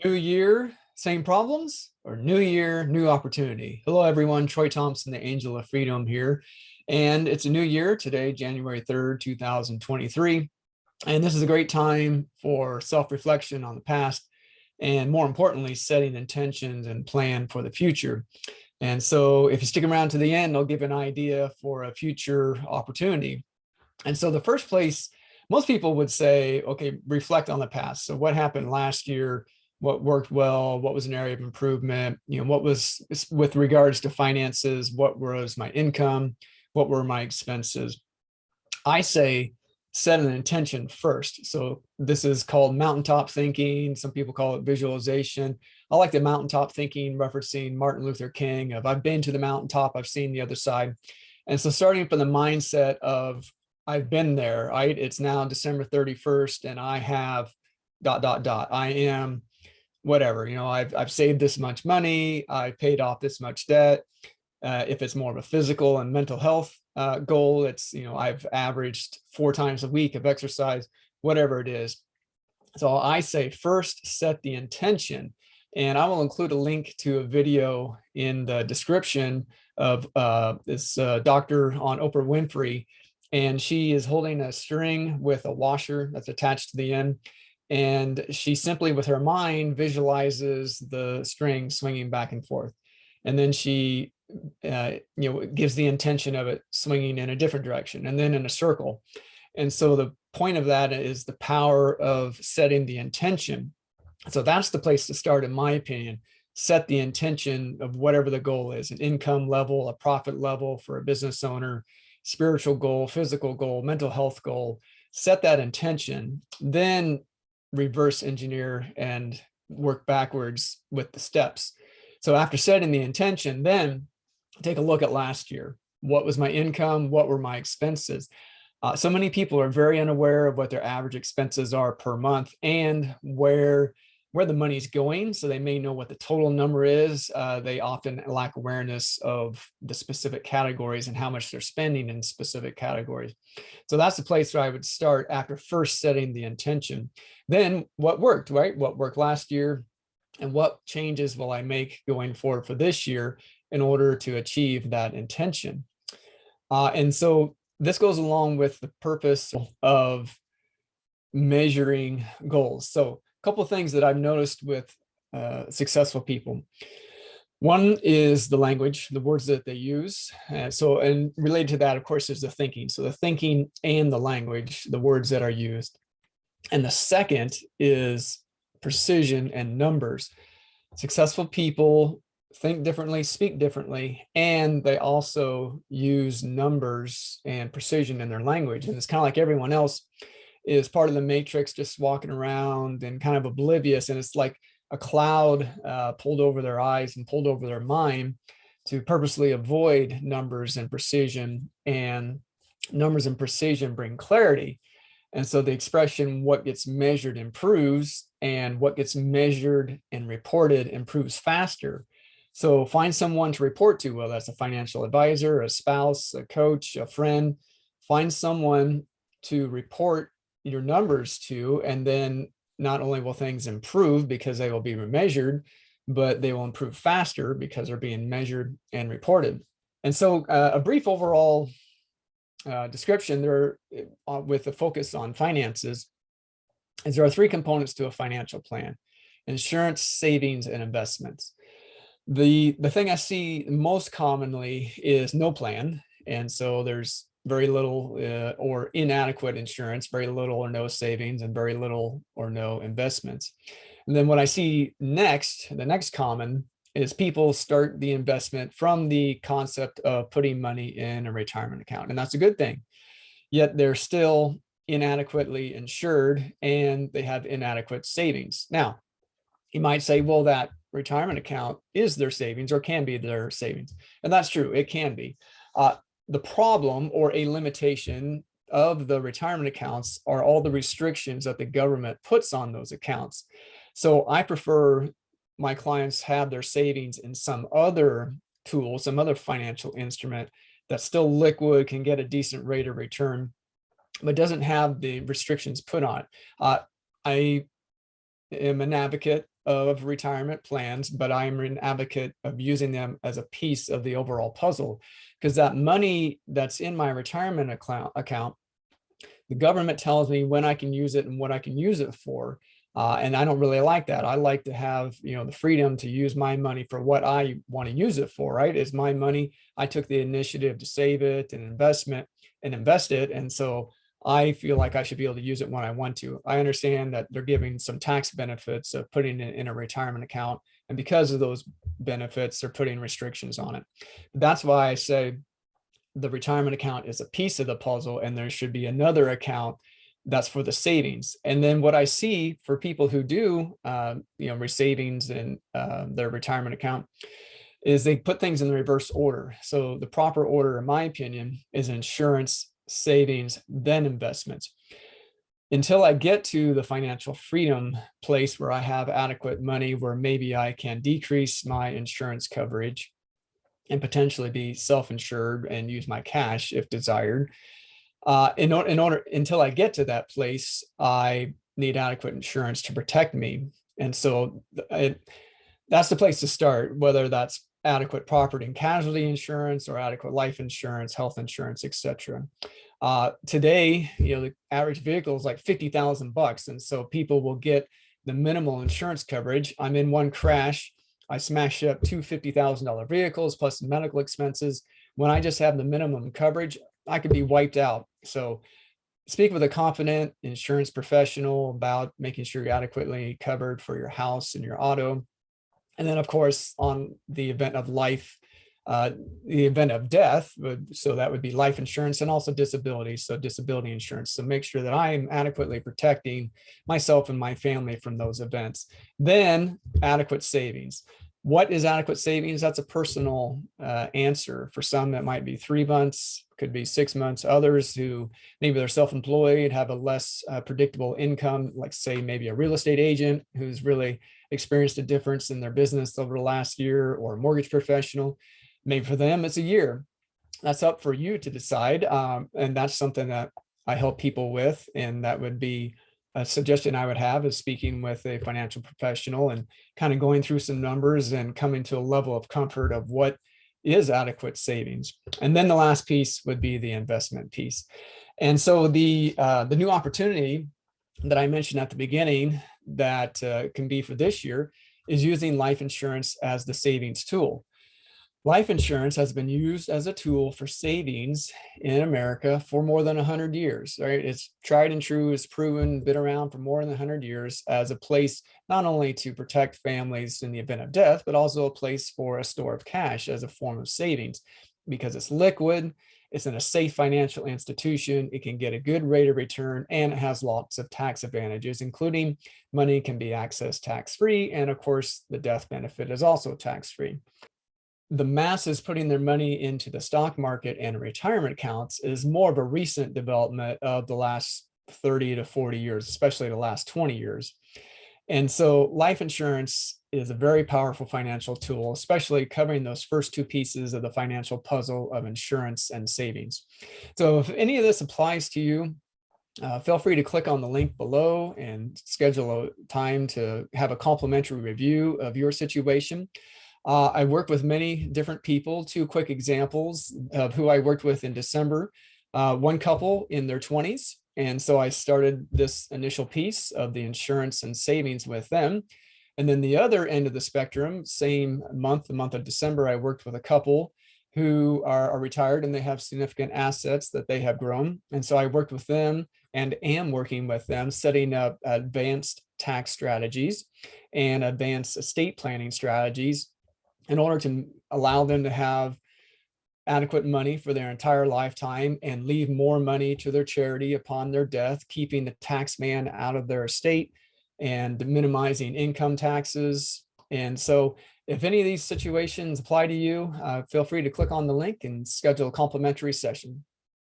New year, same problems, or new year, new opportunity. Hello, everyone. Troy Thompson, the Angel of Freedom here. And it's a new year today, January 3rd, 2023. And this is a great time for self-reflection on the past and, more importantly, setting intentions and plan for the future. And so if you stick around to the end, I'll give an idea for a future opportunity. And so the first place, most people would say, okay, reflect on the past. So what happened last year? What worked well? What was an area of improvement? What was with regards to finances? What was my income? What were my expenses? I say set an intention first. So this is called mountaintop thinking. Some people call it visualization. I like the mountaintop thinking, referencing Martin Luther King of I've been to the mountaintop, I've seen the other side. And so starting from the mindset of I've been there, right? It's now December 31st and I have ... I am whatever, I've saved this much money, I've paid off this much debt. If it's more of a physical and mental health goal, it's, I've averaged 4 times a week of exercise, whatever it is. So I say first set the intention, and I will include a link to a video in the description of this doctor on Oprah Winfrey, and she is holding a string with a washer that's attached to the end. And she simply, with her mind, visualizes the string swinging back and forth. And then she, gives the intention of it swinging in a different direction and then in a circle. And so the point of that is the power of setting the intention. So that's the place to start, in my opinion. Set the intention of whatever the goal is, an income level, a profit level for a business owner, spiritual goal, physical goal, mental health goal. Set that intention, then reverse engineer and work backwards with the steps. So after setting the intention, then take a look at last year. What was my income? What were my expenses? So many people are very unaware of what their average expenses are per month and where the money's going. So they may know what the total number is. They often lack awareness of the specific categories and how much they're spending in specific categories. So that's the place where I would start after first setting the intention. Then what worked, right? What worked last year, and what changes will I make going forward for this year in order to achieve that intention? And so this goes along with the purpose of measuring goals. So a couple of things that I've noticed with successful people. One is the language, the words that they use. And related to that, of course, is the thinking. So the thinking and the language, the words that are used. And the second is precision and numbers. Successful people think differently, speak differently, and they also use numbers and precision in their language. And it's kind of like everyone else is part of the matrix, just walking around and kind of oblivious. And it's like a cloud pulled over their eyes and pulled over their mind to purposely avoid numbers and precision. And numbers and precision bring clarity. And so the expression, what gets measured improves, and what gets measured and reported improves faster. So find someone to report to, whether that's a financial advisor, a spouse, a coach, a friend. Find someone to report your numbers to, and then not only will things improve because they will be measured, but they will improve faster because they're being measured and reported. And so a brief overall description there with a focus on finances is there are 3 components to a financial plan: insurance, savings, and investments. The thing I see most commonly is no plan. And so there's very little or inadequate insurance, very little or no savings, and very little or no investments. And then what I see next, the next common, is people start the investment from the concept of putting money in a retirement account. And that's a good thing. Yet they're still inadequately insured and they have inadequate savings. Now, you might say, well, that retirement account is their savings or can be their savings. And that's true, it can be. The problem or a limitation of the retirement accounts are all the restrictions that the government puts on those accounts. So I prefer my clients have their savings in some other tool, some other financial instrument that's still liquid, can get a decent rate of return, but doesn't have the restrictions put on it. I am an advocate of retirement plans, but I'm an advocate of using them as a piece of the overall puzzle, because that money that's in my retirement account, the government tells me when I can use it and what I can use it for. And I don't really like that. I like to have, the freedom to use my money for what I want to use it for, right? It's my money. I took the initiative to save it and invest it. And so I feel like I should be able to use it when I want to. I understand that they're giving some tax benefits of putting it in a retirement account. And because of those benefits, they're putting restrictions on it. That's why I say the retirement account is a piece of the puzzle, and there should be another account that's for the savings. And then what I see for people who do, savings in their retirement account, is they put things in the reverse order. So the proper order, in my opinion, is insurance, savings, then investments. Until I get to the financial freedom place where I have adequate money, where maybe I can decrease my insurance coverage and potentially be self-insured and use my cash if desired. In order until I get to that place, I need adequate insurance to protect me. And so that's the place to start, whether that's adequate property and casualty insurance or adequate life insurance, health insurance, etc. Today, the average vehicle is like $50,000, and so people will get the minimal insurance coverage. I'm in one crash, I smashed up two $50,000 vehicles plus medical expenses. When I just have the minimum coverage, I could be wiped out. So speak with a confident insurance professional about making sure you're adequately covered for your house and your auto. And then, of course, on the event of the event of death, so that would be life insurance and also disability, so disability insurance. So make sure that I am adequately protecting myself and my family from those events. Then adequate savings. What is adequate savings? That's a personal answer. For some, that might be 3 months, could be 6 months. Others who maybe they're self-employed, have a less predictable income, like say maybe a real estate agent who's really experienced a difference in their business over the last year, or a mortgage professional. Maybe for them, it's a year. That's up for you to decide. And that's something that I help people with. And that would be a suggestion I would have, is speaking with a financial professional and kind of going through some numbers and coming to a level of comfort of what is adequate savings. And then the last piece would be the investment piece. And so the new opportunity that I mentioned at the beginning that can be for this year is using life insurance as the savings tool. Life insurance has been used as a tool for savings in America for more than 100 years, right? It's tried and true, it's proven, been around for more than 100 years as a place not only to protect families in the event of death, but also a place for a store of cash as a form of savings, because it's liquid, it's in a safe financial institution, it can get a good rate of return, and it has lots of tax advantages, including money can be accessed tax-free, and of course, the death benefit is also tax-free. The masses putting their money into the stock market and retirement accounts is more of a recent development of the last 30 to 40 years, especially the last 20 years. And so life insurance is a very powerful financial tool, especially covering those first two pieces of the financial puzzle of insurance and savings. So if any of this applies to you, feel free to click on the link below and schedule a time to have a complimentary review of your situation. I work with many different people. Two quick examples of who I worked with in December. One couple in their 20s. And so I started this initial piece of the insurance and savings with them. And then the other end of the spectrum, same month, the month of December, I worked with a couple who are retired and they have significant assets that they have grown. And so I worked with them and am working with them, setting up advanced tax strategies and advanced estate planning strategies in order to allow them to have adequate money for their entire lifetime and leave more money to their charity upon their death, keeping the tax man out of their estate and minimizing income taxes. And so if any of these situations apply to you, feel free to click on the link and schedule a complimentary session.